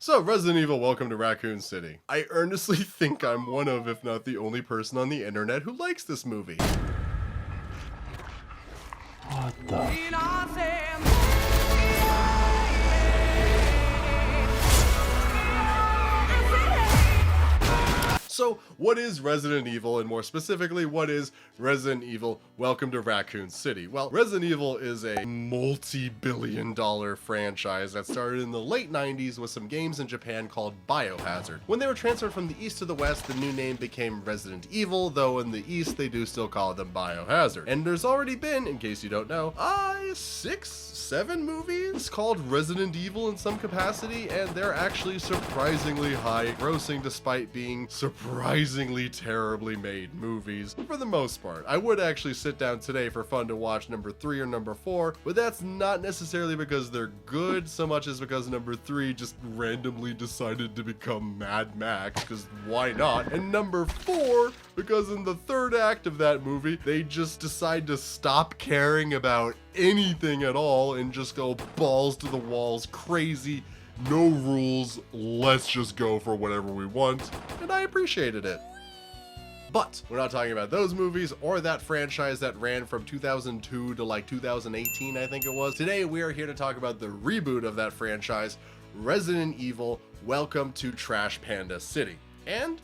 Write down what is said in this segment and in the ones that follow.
So, Resident Evil, welcome to Raccoon City. I earnestly think I'm one of, if not the only person on the internet who likes this movie. What the? So, what is Resident Evil, and more specifically, what is Resident Evil Welcome to Raccoon City? Well, Resident Evil is a multi-billion-dollar franchise that started in the late 90s with some games in Japan called Biohazard. When they were transferred from the East to the West, the new name became Resident Evil, though in the East they do still call them Biohazard. And there's already been, in case you don't know, 7 movies called Resident Evil in some capacity, and they're actually surprisingly high grossing despite being surprisingly terribly made movies for the most part. I would actually sit down today for fun to watch number 3 or number 4, but that's not necessarily because they're good so much as because number 3 just randomly decided to become Mad Max, because why not? And number 4 because in the third act of that movie they just decide to stop caring about anything at all and just go balls to the walls crazy. No rules, let's just go for whatever we want, and I appreciated it. But we're not talking about those movies or that franchise that ran from 2002 to like 2018, I think it was. Today we are here to talk about the reboot of that franchise, Resident Evil Welcome to Trash Panda City. And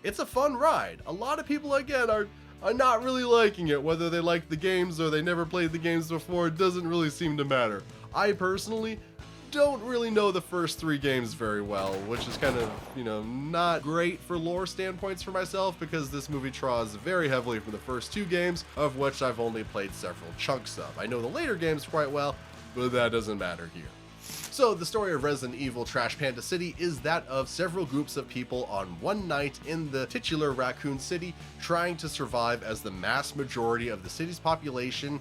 it's a fun ride. A lot of people, again, are not really liking it. Whether they like the games or they never played the games before, it doesn't really seem to matter. I personally don't really know the first 3 games very well, which is kind of, not great for lore standpoints for myself, because this movie draws very heavily from the first 2 games, of which I've only played several chunks of. I know the later games quite well, but that doesn't matter here. So the story of Resident Evil Trash Panda City is that of several groups of people on one night in the titular Raccoon City trying to survive as the mass majority of the city's population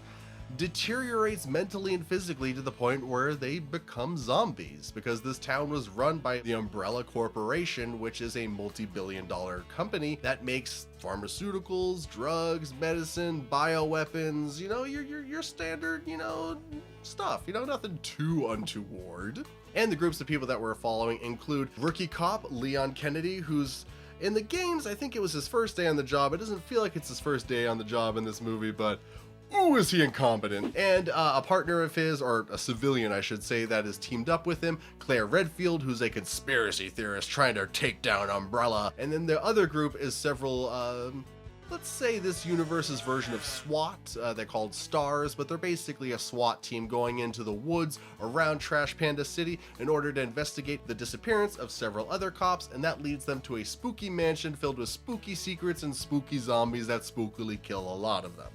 deteriorates mentally and physically to the point where they become zombies, because this town was run by the Umbrella Corporation, which is a multi-billion-dollar company that makes pharmaceuticals, drugs, medicine, bioweapons, your standard, stuff, nothing too untoward. And the groups of people that we're following include rookie cop Leon Kennedy, who's in the games, I think it was his first day on the job. It doesn't feel like it's his first day on the job in this movie, but ooh, is he incompetent. And a partner of his, or a civilian I should say, that is teamed up with him, Claire Redfield, who's a conspiracy theorist trying to take down Umbrella. And then the other group is several, let's say this universe's version of SWAT. They're called STARS, but they're basically a SWAT team going into the woods around Trash Panda City in order to investigate the disappearance of several other cops, and that leads them to a spooky mansion filled with spooky secrets and spooky zombies that spookily kill a lot of them.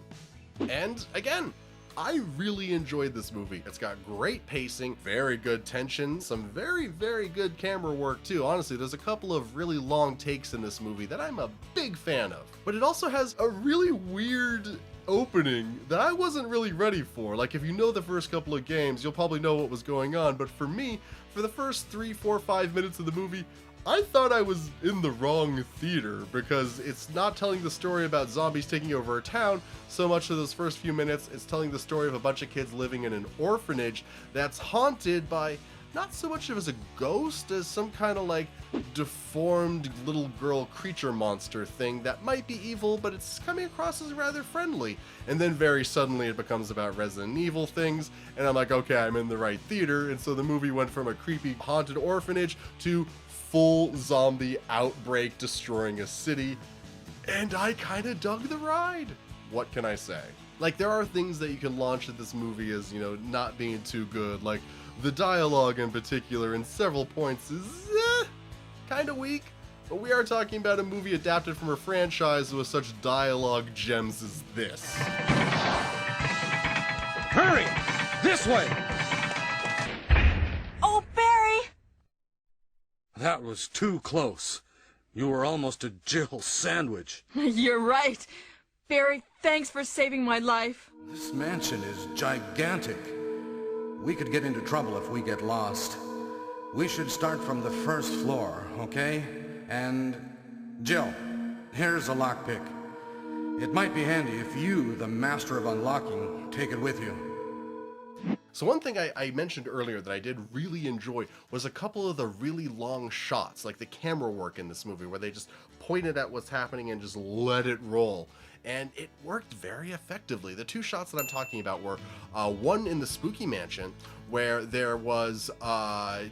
And again, I really enjoyed this movie. It's got great pacing, very good tension, some very, very good camera work too. Honestly, there's a couple of really long takes in this movie that I'm a big fan of. But it also has a really weird opening that I wasn't really ready for. Like, if you know the first couple of games, you'll probably know what was going on. But for me, for the first 3, 4, 5 minutes of the movie, I thought I was in the wrong theater, because it's not telling the story about zombies taking over a town so much of those first few minutes. It's telling the story of a bunch of kids living in an orphanage that's haunted by not so much of as a ghost as some kind of like deformed little girl creature monster thing that might be evil, but it's coming across as rather friendly. And then very suddenly it becomes about Resident Evil things, and I'm like, okay, I'm in the right theater. And so the movie went from a creepy haunted orphanage to full zombie outbreak destroying a city, and I kind of dug the ride. What can I say? Like, there are things that you can launch at this movie as, not being too good. Like, the dialogue in particular in several points is kind of weak, but we are talking about a movie adapted from a franchise with such dialogue gems as this. Hurry! This way! Oh, Barry! That was too close. You were almost a Jill sandwich. You're right. Barry, thanks for saving my life. This mansion is gigantic. We could get into trouble if we get lost. We should start from the first floor, okay? And Jill, here's a lockpick. It might be handy if you, the master of unlocking, take it with you. So one thing I mentioned earlier that I did really enjoy was a couple of the really long shots, like the camera work in this movie, where they just pointed at what's happening and just let it roll. And it worked very effectively. The two shots that I'm talking about were one in the spooky mansion, where there was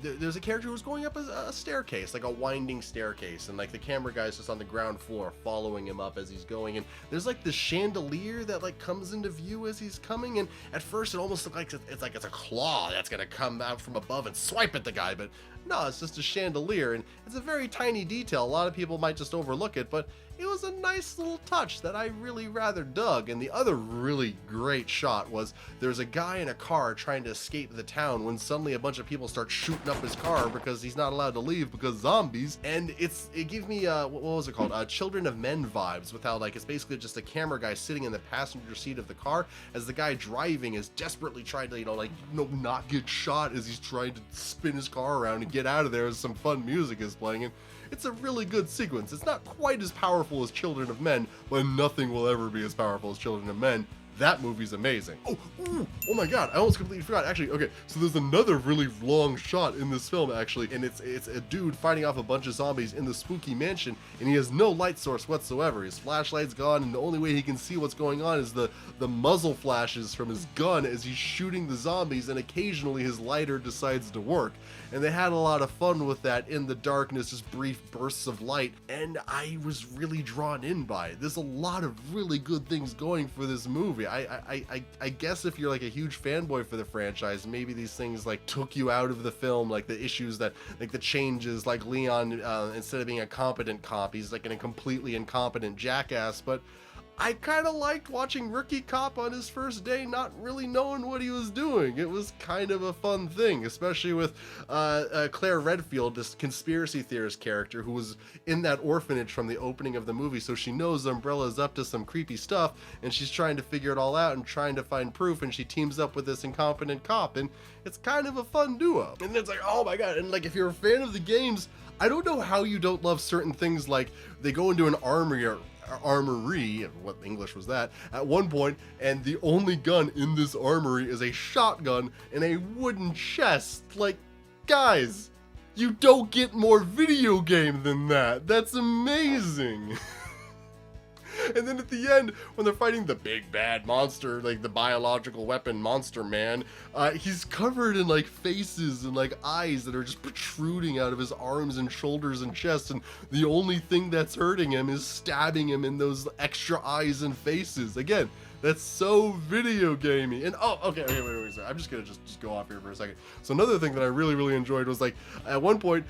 there's a character who was going up a staircase, like a winding staircase, and like the camera guy's just on the ground floor following him up as he's going, and there's like this chandelier that like comes into view as he's coming, and at first it almost looked like it's a claw that's gonna come out from above and swipe at the guy, but no, it's just a chandelier, and it's a very tiny detail. A lot of people might just overlook it, but it was a nice little touch that I really rather dug. And the other really great shot was there's a guy in a car trying to escape the town when suddenly a bunch of people start shooting up his car because he's not allowed to leave because zombies. And it gave me what was it called, Children of Men vibes, with how like it's basically just a camera guy sitting in the passenger seat of the car as the guy driving is desperately trying to not get shot as he's trying to spin his car around and get out of there as some fun music is playing. And it's a really good sequence. It's not quite as powerful as Children of Men, but nothing will ever be as powerful as Children of Men. That movie's amazing. Oh my god, I almost completely forgot. Actually, okay, so there's another really long shot in this film, actually, and it's a dude fighting off a bunch of zombies in the spooky mansion, and he has no light source whatsoever. His flashlight's gone, and the only way he can see what's going on is the muzzle flashes from his gun as he's shooting the zombies, and occasionally his lighter decides to work. And they had a lot of fun with that in the darkness, just brief bursts of light, and I was really drawn in by it. There's a lot of really good things going for this movie. I guess if you're like a huge fanboy for the franchise, maybe these things like took you out of the film, like the issues that, like the changes, like Leon, instead of being a competent cop, he's like a completely incompetent jackass, but I kind of liked watching Rookie Cop on his first day not really knowing what he was doing. It was kind of a fun thing, especially with Claire Redfield, this conspiracy theorist character who was in that orphanage from the opening of the movie, so she knows Umbrella's up to some creepy stuff, and she's trying to figure it all out and trying to find proof, and she teams up with this incompetent cop, and it's kind of a fun duo. And it's like, oh my god, and like if you're a fan of the games, I don't know how you don't love certain things, like they go into an armory, what English was that, at one point, and the only gun in this armory is a shotgun and a wooden chest. Like, guys, you don't get more video game than that. That's amazing. And then at the end, when they're fighting the big bad monster, like the biological weapon monster man, he's covered in like faces and like eyes that are just protruding out of his arms and shoulders and chest, and the only thing that's hurting him is stabbing him in those extra eyes and faces. Again, that's so video gamey. And okay, wait, sorry. I'm just gonna just go off here for a second. So another thing that I really enjoyed was like at one point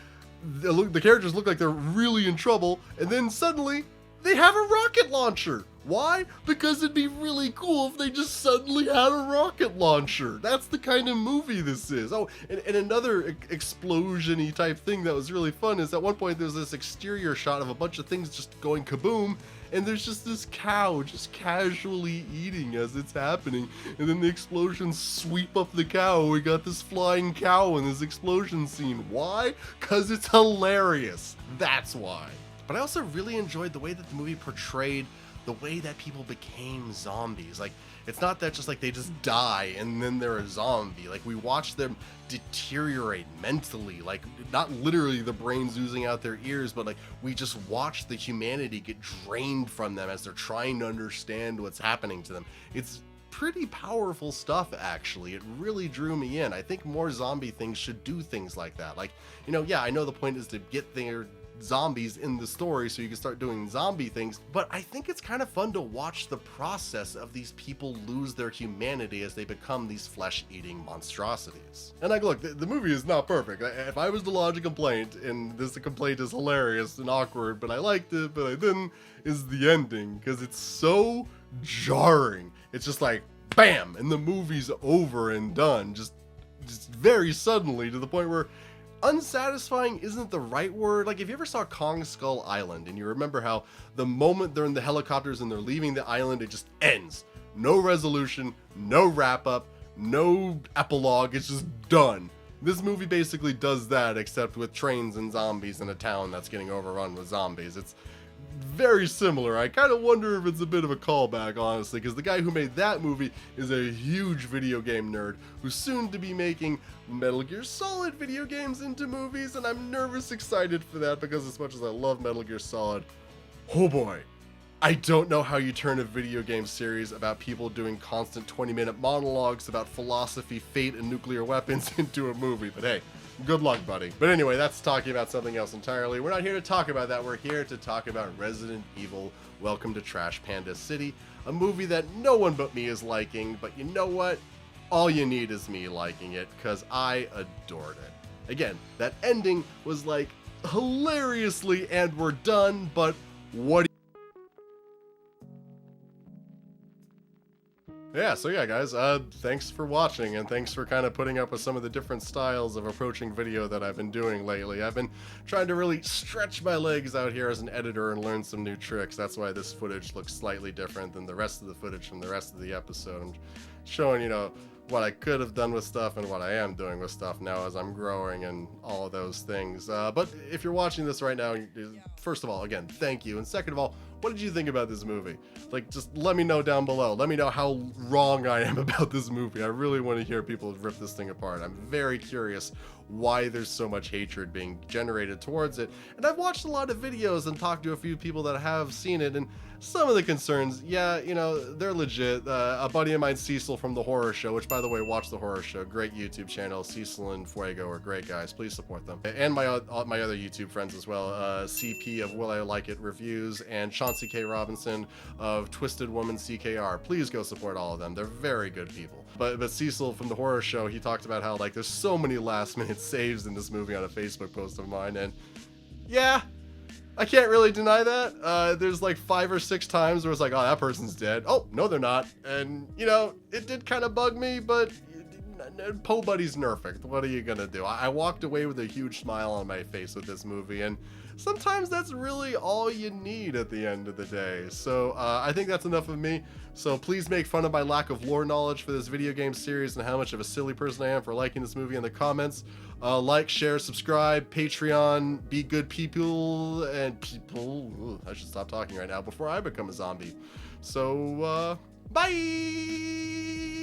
the characters look like they're really in trouble, and then suddenly they have a rocket launcher. Why? Because it'd be really cool if they just suddenly had a rocket launcher. That's the kind of movie this is. Oh, and another explosion-y type thing that was really fun is at one point there's this exterior shot of a bunch of things just going kaboom, and there's just this cow just casually eating as it's happening, and then the explosions sweep up the cow. We got this flying cow in this explosion scene. Why? Because it's hilarious. That's why. But I also really enjoyed the way that the movie portrayed the way that people became zombies. Like, it's not that just like they just die and then they're a zombie. Like, we watch them deteriorate mentally, like not literally the brains oozing out their ears, but like we just watch the humanity get drained from them as they're trying to understand what's happening to them. It's pretty powerful stuff, actually. It really drew me in. I think more zombie things should do things like that. Like, you know, yeah, I know the point is to get their zombies in the story so you can start doing zombie things, but I think it's kind of fun to watch the process of these people lose their humanity as they become these flesh-eating monstrosities. And like, look, the movie is not perfect. If I was to lodge a complaint, and this complaint is hilarious and awkward, but I liked it, but I didn't, is the ending, because it's so jarring. It's just like, bam, and the movie's over and done, just very suddenly, to the point where unsatisfying isn't the right word. Like, if you ever saw Kong Skull Island and you remember how the moment they're in the helicopters and they're leaving the island, it just ends. No resolution, no wrap up, no epilogue, it's just done. This movie basically does that, except with trains and zombies in a town that's getting overrun with zombies. very similar. I kind of wonder if it's a bit of a callback, honestly, because the guy who made that movie is a huge video game nerd who's soon to be making Metal Gear Solid video games into movies, and I'm nervous excited for that because as much as I love Metal Gear Solid, oh boy, I don't know how you turn a video game series about people doing constant 20-minute monologues about philosophy, fate, and nuclear weapons into a movie, but hey, good luck, buddy. But anyway, that's talking about something else entirely. We're not here to talk about that. We're here to talk about Resident Evil Welcome to Trash Panda City, a movie that no one but me is liking, but you know what? All you need is me liking it, because I adored it. Again, that ending was like hilariously and we're done, but what yeah, so yeah, guys, thanks for watching, and thanks for kind of putting up with some of the different styles of approaching video that I've been doing lately. I've been trying to really stretch my legs out here as an editor and learn some new tricks. That's why this footage looks slightly different than the rest of the footage from the rest of the episode. I'm showing, you know, what I could have done with stuff and what I am doing with stuff now as I'm growing and all of those things. But if you're watching this right now, first of all, again, thank you. And second of all, what did you think about this movie? Like, just let me know down below. Let me know how wrong I am about this movie. I really want to hear people rip this thing apart. I'm very curious why there's so much hatred being generated towards it. And I've watched a lot of videos and talked to a few people that have seen it, and some of the concerns, yeah, you know, they're legit. A buddy of mine, Cecil from The Horror Show, which, by the way, watch The Horror Show. Great YouTube channel. Cecil and Fuego are great guys. Please support them. And my other YouTube friends as well. CP of Will I Like It Reviews and Chauncey K. Robinson of Twisted Woman CKR. Please go support all of them. They're very good people. But Cecil from The Horror Show, he talked about how, like, there's so many last-minute saves in this movie on a Facebook post of mine, and yeah, I can't really deny that. There's like 5 or 6 times where it's like, oh, that person's dead. Oh, no, they're not. And, you know, it did kind of bug me, but Po Buddy's nerfed. What are you gonna do? I walked away with a huge smile on my face with this movie, and sometimes that's really all you need at the end of the day. So I think that's enough of me. So please make fun of my lack of lore knowledge for this video game series and how much of a silly person I am for liking this movie in the comments. Like, share, subscribe, Patreon, be good people, and people. Ooh, I should stop talking right now before I become a zombie. So, bye!